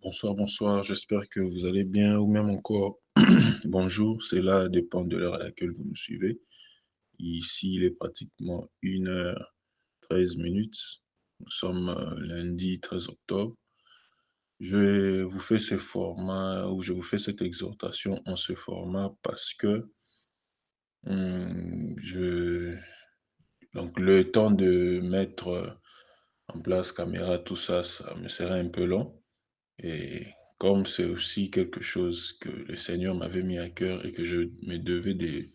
Bonsoir, bonsoir. J'espère que vous allez bien ou même encore bonjour. Cela dépend de l'heure à laquelle vous nous suivez. Ici, il est pratiquement 1h13 minutes. Nous sommes lundi 13 octobre. Je vous fais ce format ou je vous fais cette exhortation en ce format parce que hum, je, donc le temps de mettre en place caméra, tout ça, ça me serait un peu long. Et comme c'est aussi quelque chose que le Seigneur m'avait mis à cœur et que je me devais de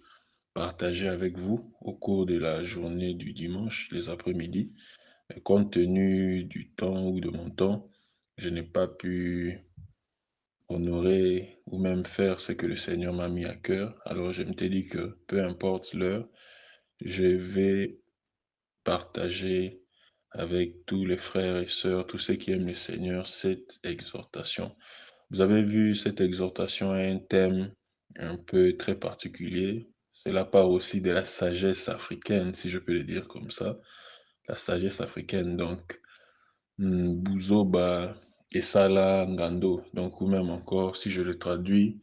partager avec vous au cours de la journée du dimanche, les après-midi, mais compte tenu du temps ou de mon temps, je n'ai pas pu honorer ou même faire ce que le Seigneur m'a mis à cœur. Alors je m'étais dit que peu importe l'heure, je vais partager avec tous les frères et sœurs, tous ceux qui aiment le Seigneur, cette exhortation. Vous avez vu, cette exhortation a un thème un peu très particulier. Cela part aussi de la sagesse africaine, si je peux le dire comme ça. La sagesse africaine, donc, Buzoba et Sala Ngando. Donc, ou même encore, si je le traduis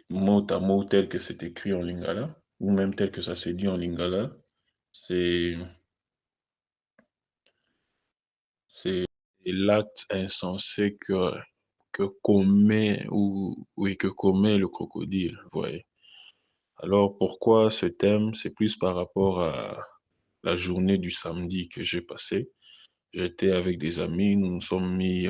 mot à mot tel que c'est écrit en lingala, ou même tel que ça se dit en lingala, c'est c'est l'acte insensé que commet ou oui, que commet le crocodile, vous voyez. Alors pourquoi ce thème? C'est plus par rapport à la journée du samedi que j'ai passée. J'étais avec des amis, nous nous sommes mis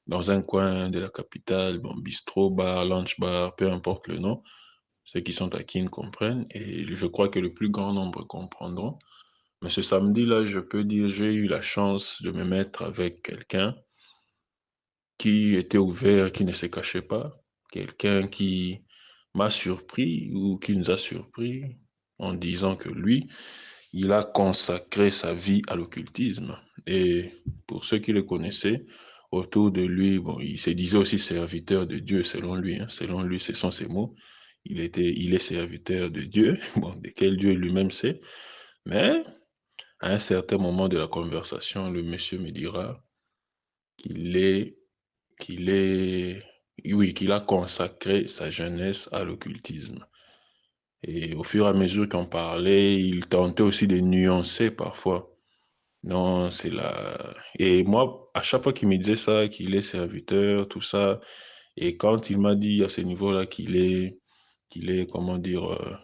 dans un coin de la capitale, bon, bistrot, bar, lunch bar, peu importe le nom. Ceux qui sont à Kin comprennent et je crois que le plus grand nombre comprendront. Mais ce samedi-là, je peux dire, j'ai eu la chance de me mettre avec quelqu'un qui était ouvert, qui ne se cachait pas, quelqu'un qui m'a surpris ou qui nous a surpris en disant que lui, il a consacré sa vie à l'occultisme. Et pour ceux qui le connaissaient, autour de lui, bon, il se disait aussi serviteur de Dieu, selon lui, hein, selon lui, ce sont ses mots. Il est serviteur de Dieu, bon, de quel Dieu lui-même sait. Mais à un certain moment de la conversation, le monsieur me dira qu'il est qu'il est, oui, qu'il a consacré sa jeunesse à l'occultisme. Et au fur et à mesure qu'on parlait, il tentait aussi de nuancer parfois. Non, c'est là. Et moi, à chaque fois qu'il me disait ça, qu'il est serviteur, tout ça, et quand il m'a dit à ce niveau-là comment dire,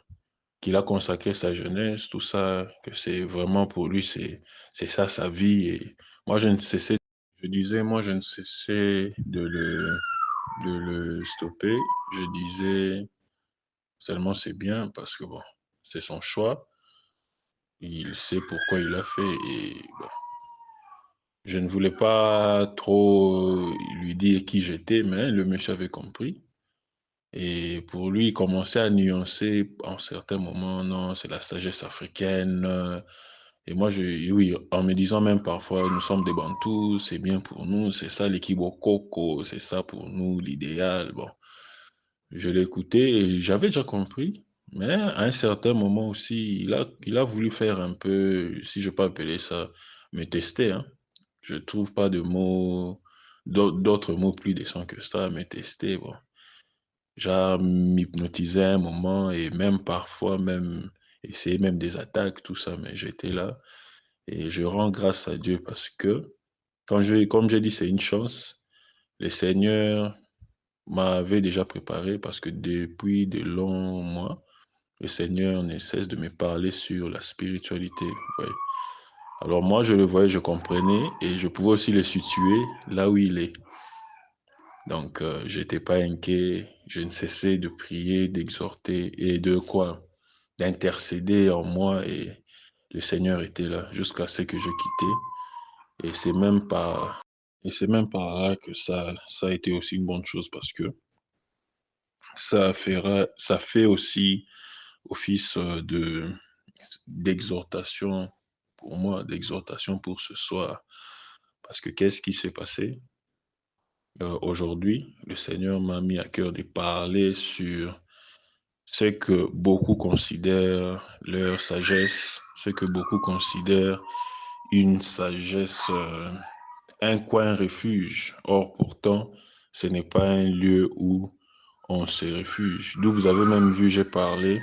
qu'il a consacré sa jeunesse, tout ça, que c'est vraiment pour lui, c'est ça sa vie. Et moi, je disais, moi, je ne cessais de le stopper. Je disais seulement c'est bien parce que bon, c'est son choix. Il sait pourquoi il l'a fait et bon, je ne voulais pas trop lui dire qui j'étais, mais le monsieur avait compris. Et pour lui, il commençait à nuancer en certains moments, non, c'est la sagesse africaine. Et moi, oui, en me disant même parfois, nous sommes des Bantous, c'est bien pour nous, c'est ça l'Ekibokoko, c'est ça pour nous l'idéal. Bon, je l'ai écouté et j'avais déjà compris, mais à un certain moment aussi, il a voulu faire un peu, si je peux appeler ça, me tester, hein. Je trouve pas de mots, d'autres mots plus décents que ça, me tester, bon. Genre m'hypnotiser un moment et même parfois même essayer même des attaques, tout ça, mais j'étais là et je rends grâce à Dieu parce que comme j'ai dit, c'est une chance. Le Seigneur m'avait déjà préparé parce que depuis de longs mois, le Seigneur ne cesse de me parler sur la spiritualité. Ouais. Alors moi, je le voyais, je comprenais et je pouvais aussi le situer là où il est. Donc, j'étais pas inquiet, je ne cessais de prier, d'exhorter et de quoi? D'intercéder en moi et le Seigneur était là jusqu'à ce que je quittais. Et c'est même par là que ça a été aussi une bonne chose parce que ça fait aussi office d'exhortation pour moi, d'exhortation pour ce soir. Parce que qu'est-ce qui s'est passé? Aujourd'hui, le Seigneur m'a mis à cœur de parler sur ce que beaucoup considèrent leur sagesse, ce que beaucoup considèrent une sagesse un coin refuge. Or, pourtant, ce n'est pas un lieu où on se réfugie. D'où vous avez même vu, j'ai parlé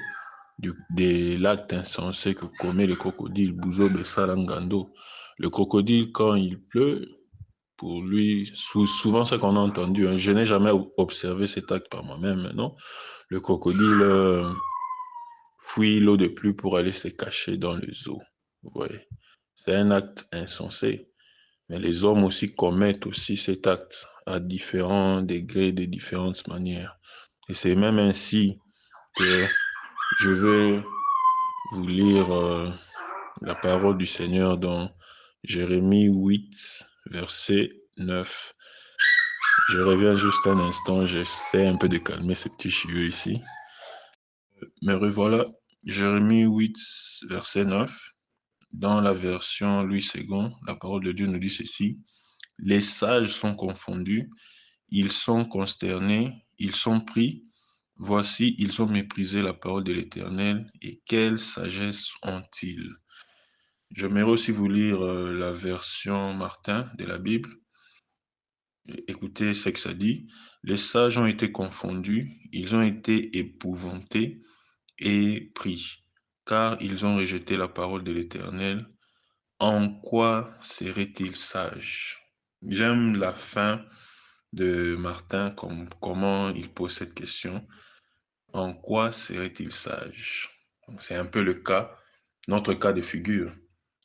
des l'acte insensé que commet le crocodile, Buzo Bessalangando. Le crocodile, quand il pleut, pour lui, souvent c'est qu'on a entendu, hein, je n'ai jamais observé cet acte par moi-même, mais non. Le crocodile fuit l'eau de pluie pour aller se cacher dans le zoo. Vous voyez, c'est un acte insensé. Mais les hommes aussi commettent aussi cet acte à différents degrés, de différentes manières. Et c'est même ainsi que je vais vous lire la parole du Seigneur dans Jérémie 8, verset 9. Je reviens juste un instant, j'essaie un peu de calmer ces petits chiots ici. Me revoilà, Jérémie 8, verset 9. Dans la version Louis II, la parole de Dieu nous dit ceci. Les sages sont confondus, ils sont consternés, ils sont pris. Voici, ils ont méprisé la parole de l'Éternel, et quelle sagesse ont-ils? J'aimerais aussi vous lire la version Martin de la Bible. Écoutez ce que ça dit. Les sages ont été confondus, ils ont été épouvantés et pris, car ils ont rejeté la parole de l'Éternel. En quoi seraient-ils sages? J'aime la fin de Martin, comment il pose cette question. En quoi serait-il sage? C'est un peu le cas, notre cas de figure.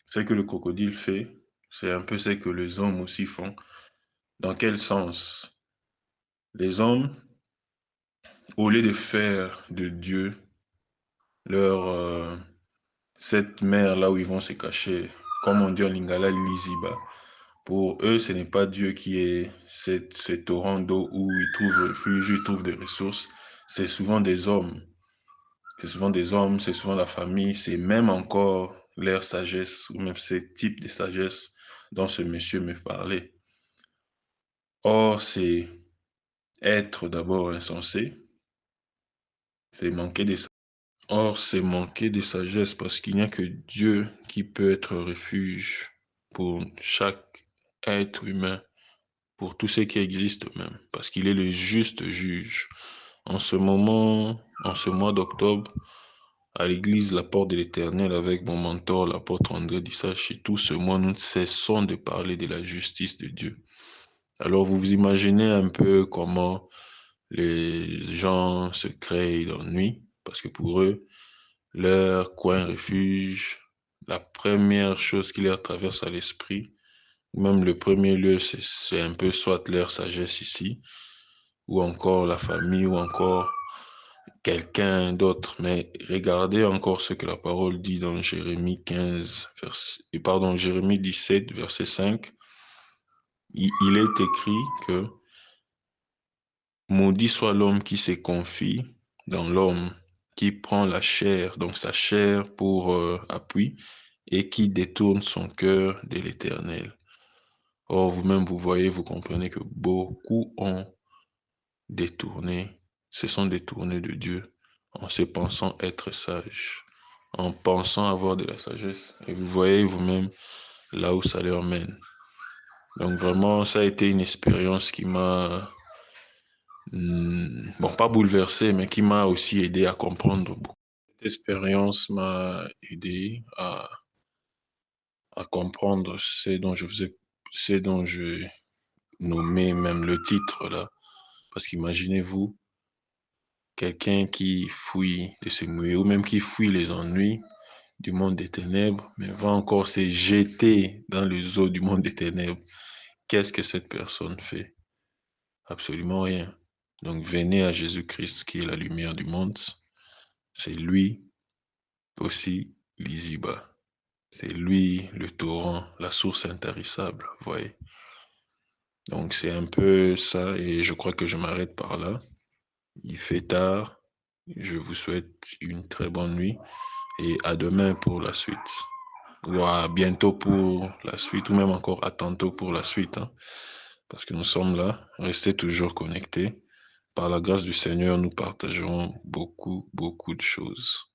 Ce que le crocodile fait, c'est un peu ce que les hommes aussi font. Dans quel sens? Les hommes, au lieu de faire de Dieu leur cette mer là où ils vont se cacher, comme on dit en lingala, l'Iziba, pour eux, ce n'est pas Dieu qui est ce torrent d'eau où ils trouvent refuge, ils trouvent des ressources. C'est souvent des hommes. C'est souvent des hommes, c'est souvent la famille, c'est même encore leur sagesse, ou même ce type de sagesse dont ce monsieur me parlait. Or, c'est être d'abord insensé, c'est manquer de sagesse. Or, c'est manquer de sagesse parce qu'il n'y a que Dieu qui peut être refuge pour chaque être humain, pour tout ce qui existe même, parce qu'il est le juste juge. En ce moment, en ce mois d'octobre, à l'église La Porte de l'Éternel, avec mon mentor, l'apôtre André Dissache, et tout ce mois, nous ne cessons de parler de la justice de Dieu. Alors, vous vous imaginez un peu comment les gens se créent d'ennui, parce que pour eux, leur coin refuge, la première chose qui leur traverse à l'esprit, même le premier lieu, c'est un peu soit leur sagesse ici, ou encore la famille, ou encore quelqu'un d'autre. Mais regardez encore ce que la parole dit dans Jérémie 15, pardon, Jérémie 17, verset 5. Il est écrit que maudit soit l'homme qui se confie dans l'homme, qui prend la chair, donc sa chair pour appui, et qui détourne son cœur de l'Éternel. Or, vous-même, vous voyez, vous comprenez que beaucoup ont détourné, se sont détournés de Dieu en se pensant être sages, en pensant avoir de la sagesse. Et vous voyez vous-même là où ça leur mène. Donc vraiment, ça a été une expérience qui m'a, bon, pas bouleversé, mais qui m'a aussi aidé à comprendre beaucoup. Cette expérience m'a aidé à comprendre ce dont je nommais même le titre là. Parce qu'imaginez-vous, quelqu'un qui fuit de se mouiller ou même qui fuit les ennuis du monde des ténèbres, mais va encore se jeter dans les eaux du monde des ténèbres. Qu'est-ce que cette personne fait? Absolument rien. Donc venez à Jésus-Christ qui est la lumière du monde. C'est lui aussi l'Iziba. C'est lui le torrent, la source intarissable, vous voyez. Donc c'est un peu ça et je crois que je m'arrête par là. Il fait tard. Je vous souhaite une très bonne nuit et à demain pour la suite. Ou à bientôt pour la suite, ou même encore à tantôt pour la suite, hein, parce que nous sommes là. Restez toujours connectés. Par la grâce du Seigneur, nous partagerons beaucoup, beaucoup de choses.